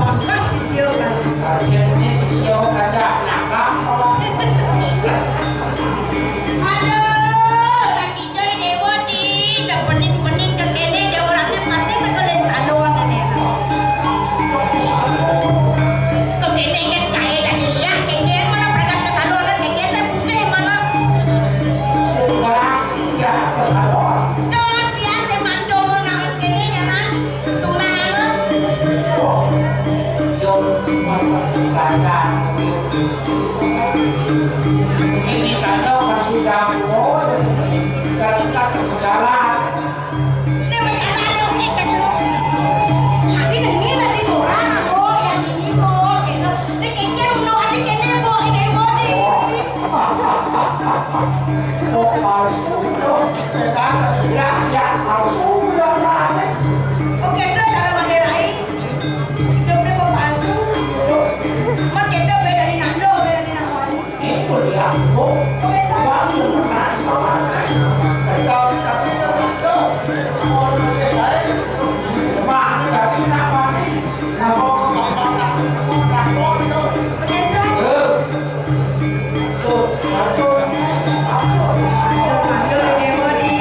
pangkas sisyo kan. Ini sisyo kagak nakal. Aduh, lagi coy dewa di pening-pening ke kene de orangnya pasti tekeleng salon ini. Ke kene kan kaya dari ya, kene mana berangkat ke salon kan kene saya putih mana. Sekarang ya ke salon. Don biasa mandong naon kene ya nan. Tunang. Jom kagak. Ini sana masih jauh. Jadi kata jalan. Dia berjalan lewat ikan ceruk. Ini dengar di orang aku yang ini kok gitu. Ini kayaknya udah ada kene kok ini kok di. Oh palsu. Kata dia ya palsu ya lah. Oke, itu cara menderai. Hidupnya palsu. Man kita beda di nando, beda di nawan. Itu dia. Oh, Beda. wangi lemas kemana? Kalau kita tidak ada, orang lain, kemana lagi nama ni? Nama kemana? Beda. Tuh, aduh, Nando di dewa di.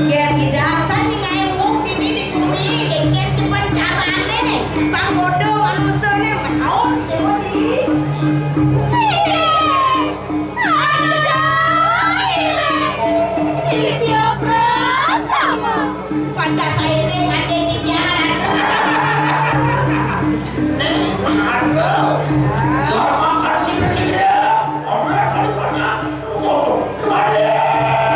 Ya tidak, saya nggak mungkin ini kumi, kayak cuma carane, bang bodoh manusianya masalah dewa di. Pada saya ini ada di biaran. Makan sih, omel kali kena, potong kemarin.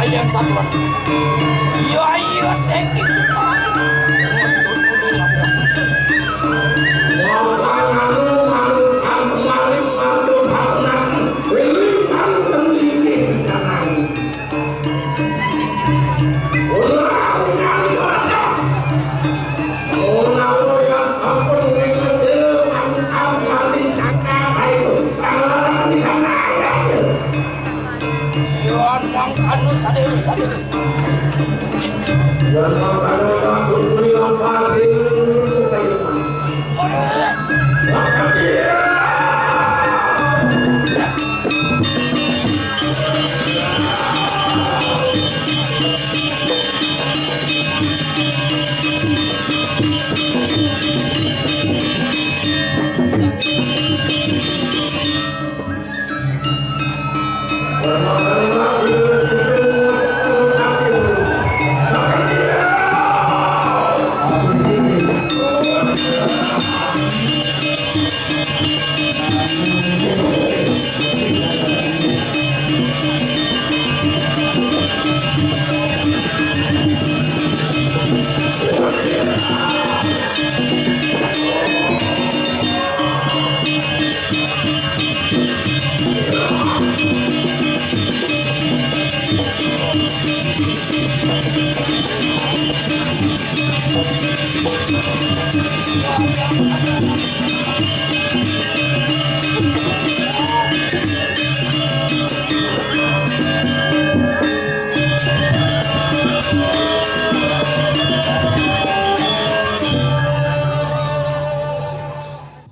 kayu satuan. Yo ayo tekik.